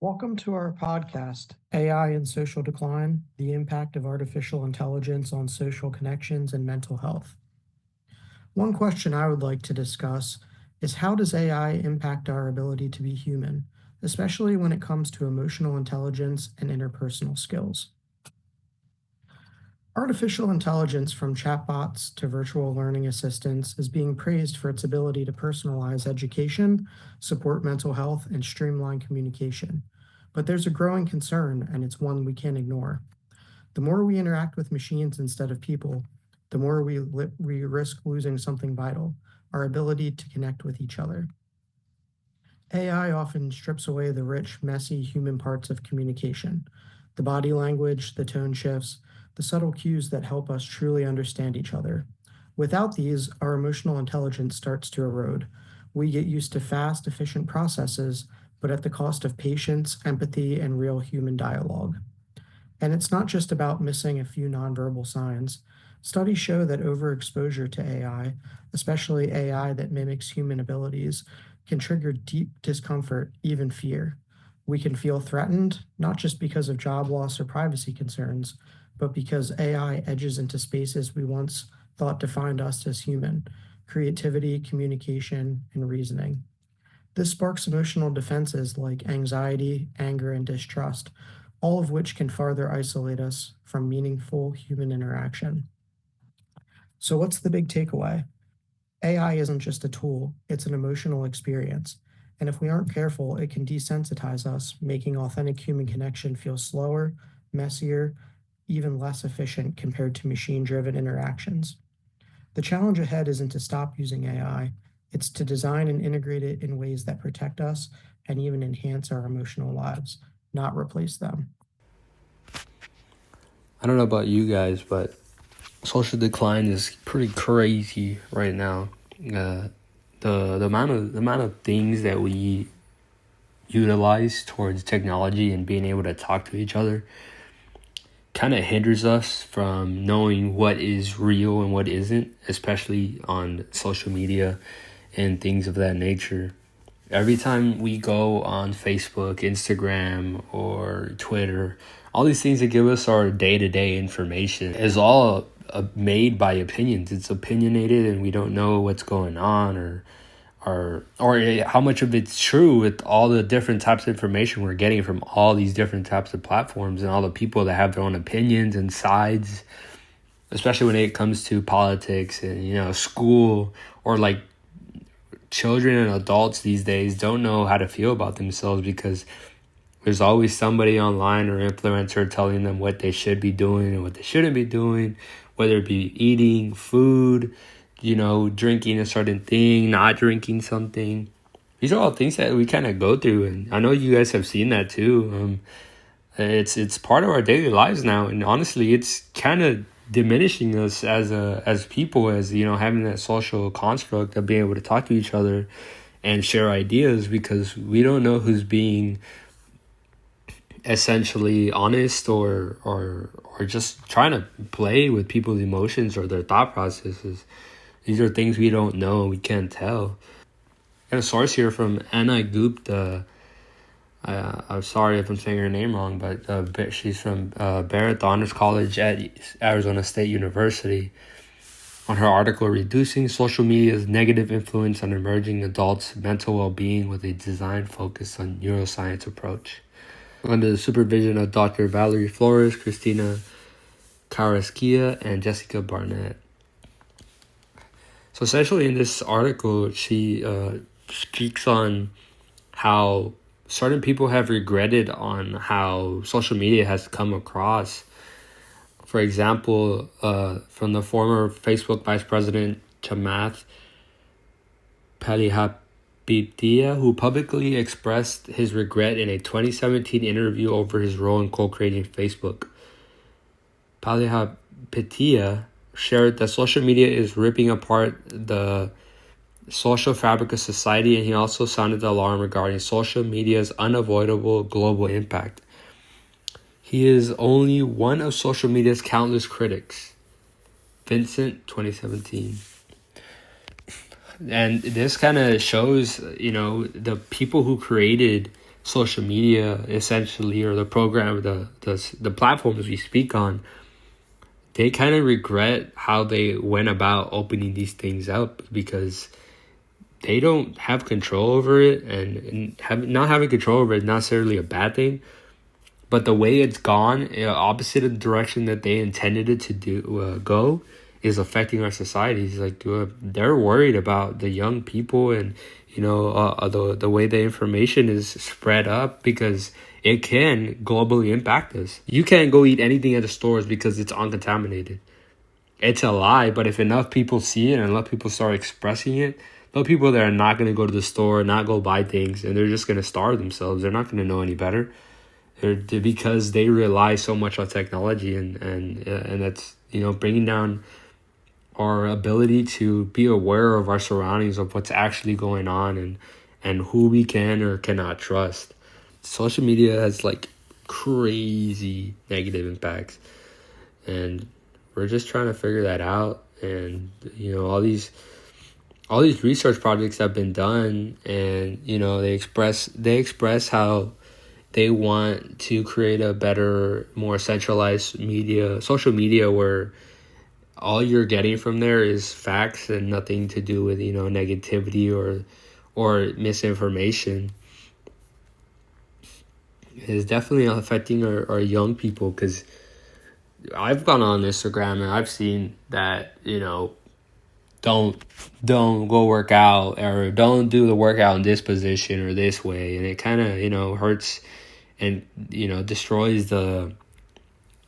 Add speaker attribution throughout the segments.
Speaker 1: Welcome to our podcast, AI and Social Decline: The Impact of Artificial Intelligence on Social Connections and Mental Health. One question I would like to discuss is, how does AI impact our ability to be human, especially when it comes to emotional intelligence and interpersonal skills? Artificial intelligence, from chatbots to virtual learning assistants, is being praised for its ability to personalize education, support mental health, and streamline communication. But there's a growing concern, and it's one we can't ignore. The more we interact with machines instead of people, the more we risk losing something vital: our ability to connect with each other. AI often strips away the rich, messy human parts of communication: the body language, the tone shifts, the subtle cues that help us truly understand each other. Without these, our emotional intelligence starts to erode. We get used to fast, efficient processes, but at the cost of patience, empathy, and real human dialogue. And it's not just about missing a few nonverbal signs. Studies show that overexposure to AI, especially AI that mimics human abilities, can trigger deep discomfort, even fear. We can feel threatened, not just because of job loss or privacy concerns, but because AI edges into spaces we once thought defined us as human: creativity, communication, and reasoning. This sparks emotional defenses like anxiety, anger, and distrust, all of which can farther isolate us from meaningful human interaction. So, what's the big takeaway? AI isn't just a tool, it's an emotional experience. And if we aren't careful, it can desensitize us, making authentic human connection feel slower, messier, even less efficient compared to machine driven interactions. The challenge ahead isn't to stop using AI, it's to design and integrate it in ways that protect us and even enhance our emotional lives, not replace them.
Speaker 2: I don't know about you guys, but social decline is pretty crazy right now. The amount of things that we utilize towards technology and being able to talk to each other kind of hinders us from knowing what is real and what isn't, especially on social media and things of that nature. Every time we go on Facebook, Instagram, or Twitter, all these things that give us our day-to-day information is all made by opinions. It's opinionated, and we don't know what's going on or how much of it's true with all the different types of information we're getting from all these different types of platforms and all the people that have their own opinions and sides, especially when it comes to politics and, school, or like children and adults these days don't know how to feel about themselves because there's always somebody online or influencer telling them what they should be doing and what they shouldn't be doing, whether it be eating food, drinking a certain thing, not drinking something. These are all things that we kind of go through, and I know you guys have seen that too. It's part of our daily lives now, and honestly, it's kind of diminishing us as people, as having that social construct of being able to talk to each other and share ideas, because we don't know who's being essentially honest or just trying to play with people's emotions or their thought processes. These are things we don't know, we can't tell. I got a source here from Anna Gupta. I'm sorry if I'm saying her name wrong, but she's from Barrett Honors College at Arizona State University. On her article, Reducing Social Media's Negative Influence on Emerging Adults' Mental Well-Being with a Design Focus on Neuroscience Approach. Under the supervision of Dr. Valerie Flores, Christina Carrasquilla, and Jessica Barnett. So essentially in this article, she speaks on how certain people have regretted on how social media has come across. For example, from the former Facebook Vice President Chamath Palihapitiya, who publicly expressed his regret in a 2017 interview over his role in co-creating Facebook. Palihapitiya shared that social media is ripping apart the social fabric of society, and he also sounded the alarm regarding social media's unavoidable global impact. He is only one of social media's countless critics. Vincent, 2017. And this kind of shows, the people who created social media essentially, or the program, the platforms we speak on, they kind of regret how they went about opening these things up because they don't have control over it, and not having control over it is not necessarily a bad thing. But the way it's gone, opposite of the direction that they intended it to go, is affecting our societies. Like they're worried about the young people, and the way the information is spread up because it can globally impact us. You can't go eat anything at the stores because it's uncontaminated. It's a lie, but if enough people see it and enough people start expressing it, the people that are not going to go to the store, not go buy things, and they're just going to starve themselves. They're not going to know any better. Because they rely so much on technology, and that's bringing down our ability to be aware of our surroundings, of what's actually going on, and who we can or cannot trust. Social media has like crazy negative impacts, and we're just trying to figure that out. And all these research projects have been done, and they express how they want to create a better, more centralized social media, where all you're getting from there is facts and nothing to do with negativity or misinformation. It's definitely affecting our young people, because I've gone on Instagram and I've seen that don't go work out, or don't do the workout in this position or this way, and it kind of hurts and destroys the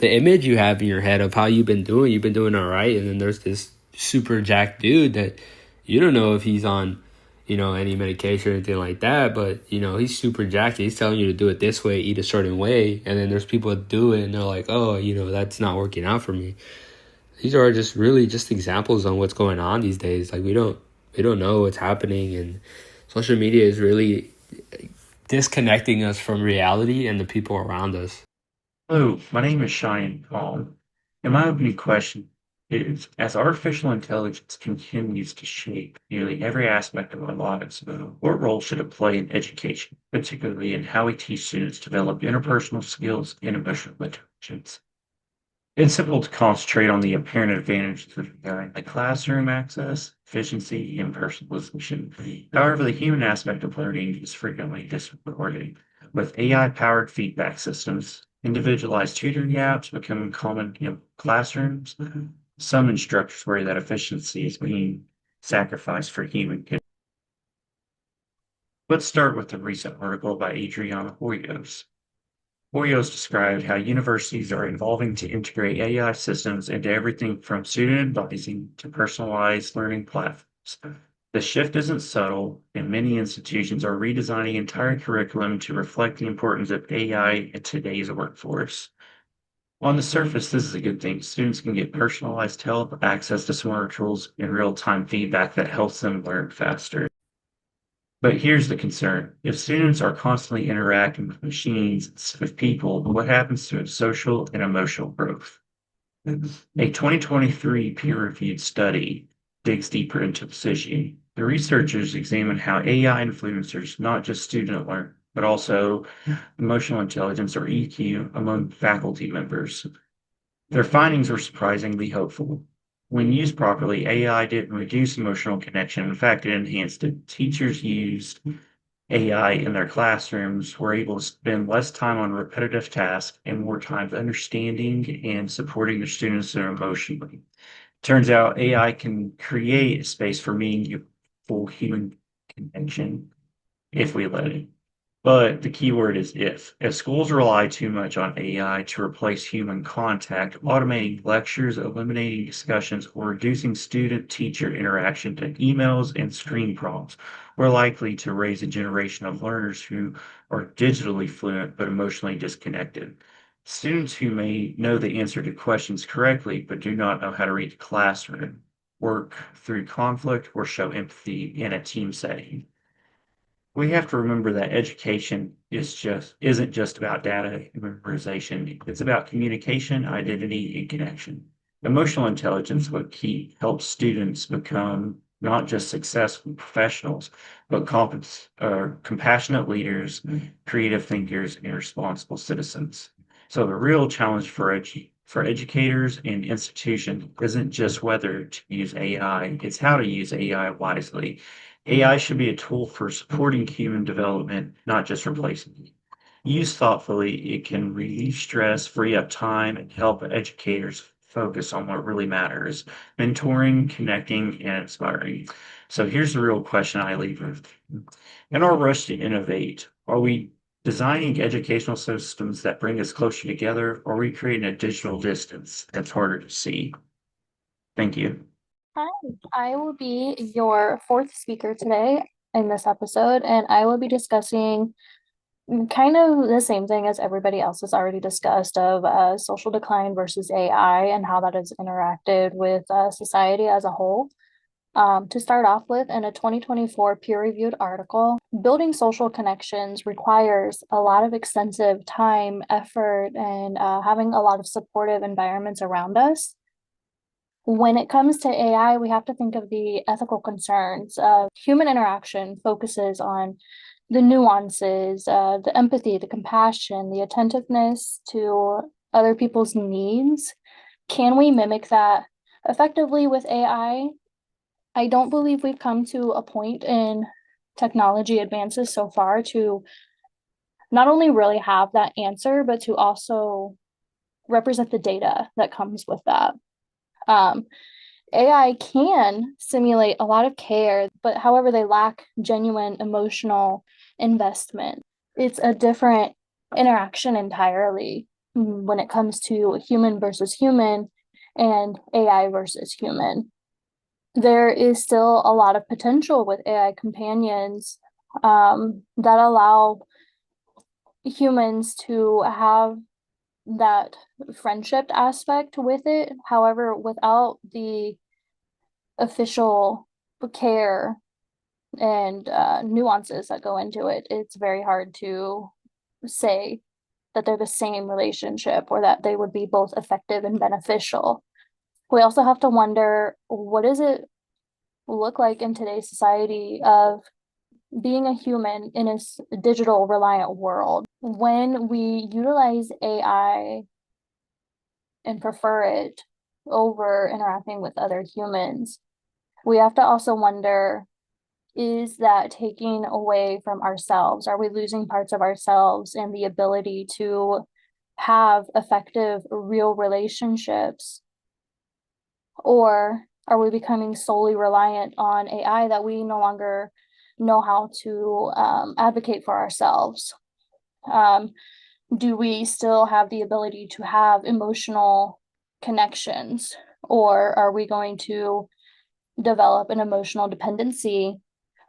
Speaker 2: image you have in your head of how you've been doing. You've been doing all right, and then there's this super jacked dude that you don't know if he's on any medication or anything like that, but he's super jacked. He's telling you to do it this way, eat a certain way, and then there's people that do it and they're like, oh, that's not working out for me. These are just really just examples on what's going on these days. Like we don't know what's happening, and social media is really disconnecting us from reality and the people around us.
Speaker 3: Hello, my name is Cheyenne Paul, and my opening question is, as artificial intelligence continues to shape nearly every aspect of our lives, what role should it play in education, particularly in how we teach students to develop interpersonal skills and emotional intelligence? It's simple to concentrate on the apparent advantages of AI, like classroom access, efficiency, and personalization. However, the human aspect of learning is frequently disregarded. With AI-powered feedback systems, individualized tutoring apps become common in classrooms. Some instructors worry that efficiency is being sacrificed for human. Let's start with a recent article by Adriana Hoyos. Hoyos described how universities are evolving to integrate AI systems into everything from student advising to personalized learning platforms. The shift isn't subtle, and many institutions are redesigning entire curriculum to reflect the importance of AI in today's workforce. On the surface, this is a good thing. Students can get personalized help, access to smarter tools, and real-time feedback that helps them learn faster. But here's the concern. If students are constantly interacting with machines instead of people, what happens to its social and emotional growth? A 2023 peer-reviewed study digs deeper into this issue. The researchers examined how AI influencers not just student learn, but also emotional intelligence, or EQ, among faculty members. Their findings were surprisingly hopeful. When used properly, AI didn't reduce emotional connection. In fact, it enhanced it. Teachers used AI in their classrooms were able to spend less time on repetitive tasks and more time understanding and supporting their students emotionally. Turns out AI can create a space for meaningful human connection if we let it. But the key word is if. If schools rely too much on AI to replace human contact, automating lectures, eliminating discussions, or reducing student-teacher interaction to emails and screen prompts, we're likely to raise a generation of learners who are digitally fluent but emotionally disconnected. Students who may know the answer to questions correctly but do not know how to read the classroom, work through conflict, or show empathy in a team setting. We have to remember that education isn't just about data and memorization. It's about communication, identity, and connection. Emotional intelligence helps students become not just successful professionals, but compassionate leaders, creative thinkers, and responsible citizens. So the real challenge for educators and institutions isn't just whether to use AI, it's how to use AI wisely. AI should be a tool for supporting human development, not just replacing it. Used thoughtfully, it can relieve stress, free up time, and help educators focus on what really matters: mentoring, connecting, and inspiring. So here's the real question I leave with. In our rush to innovate, are we designing educational systems that bring us closer together, or are we creating a digital distance that's harder to see? Thank you.
Speaker 4: Hi, I will be your fourth speaker today in this episode, and I will be discussing kind of the same thing as everybody else has already discussed of social decline versus AI and how that has interacted with society as a whole. To start off with, in a 2024 peer-reviewed article, building social connections requires a lot of extensive time, effort, and having a lot of supportive environments around us. When it comes to AI, we have to think of the ethical concerns. Human interaction focuses on the nuances, the empathy, the compassion, the attentiveness to other people's needs. Can we mimic that effectively with AI? I don't believe we've come to a point in technology advances so far to not only really have that answer, but to also represent the data that comes with that. AI can simulate a lot of care, but however, they lack genuine emotional investment. It's a different interaction entirely when it comes to human versus human and AI versus human. There is still a lot of potential with AI companions that allow humans to have that friendship aspect with it. However, without the official care and nuances that go into it, it's very hard to say that they're the same relationship or that they would be both effective and beneficial. We also have to wonder, what does it look like in today's society of being a human in a digital reliant world? When we utilize AI and prefer it over interacting with other humans, we have to also wonder, is that taking away from ourselves? Are we losing parts of ourselves and the ability to have effective, real relationships? Or are we becoming solely reliant on AI that we no longer know how to advocate for ourselves? Do we still have the ability to have emotional connections, or are we going to develop an emotional dependency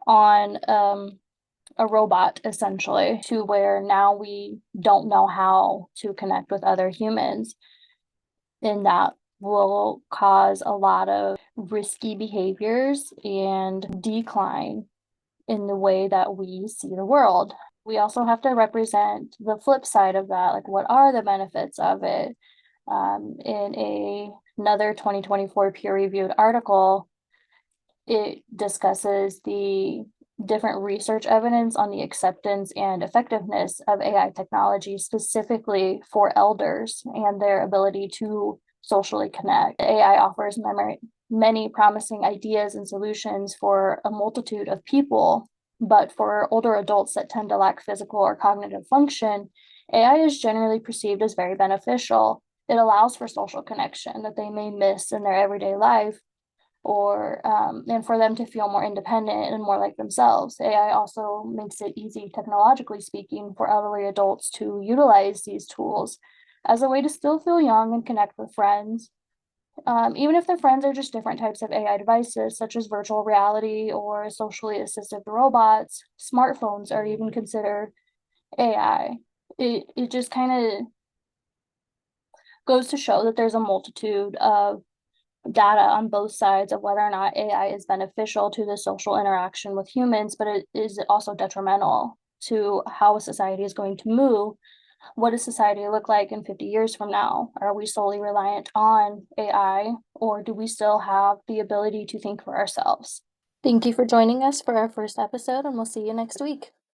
Speaker 4: on a robot, essentially, to where now we don't know how to connect with other humans? And that will cause a lot of risky behaviors and decline in the way that we see the world. We also have to represent the flip side of that, like what are the benefits of it? In another 2024 peer-reviewed article, it discusses the different research evidence on the acceptance and effectiveness of AI technology, specifically for elders and their ability to socially connect. AI offers many promising ideas and solutions for a multitude of people, but for older adults that tend to lack physical or cognitive function, AI is generally perceived as very beneficial. It allows for social connection that they may miss in their everyday life, or and for them to feel more independent and more like themselves. AI also makes it easy, technologically speaking, for elderly adults to utilize these tools as a way to still feel young and connect with friends. Even if the friends are just different types of AI devices, such as virtual reality or socially assisted robots, smartphones are even considered AI. It just kind of goes to show that there's a multitude of data on both sides of whether or not AI is beneficial to the social interaction with humans, but it is also detrimental to how a society is going to move. What does society look like in 50 years from now? Are we solely reliant on AI, or do we still have the ability to think for ourselves? Thank you for joining us for our first episode, and we'll see you next week.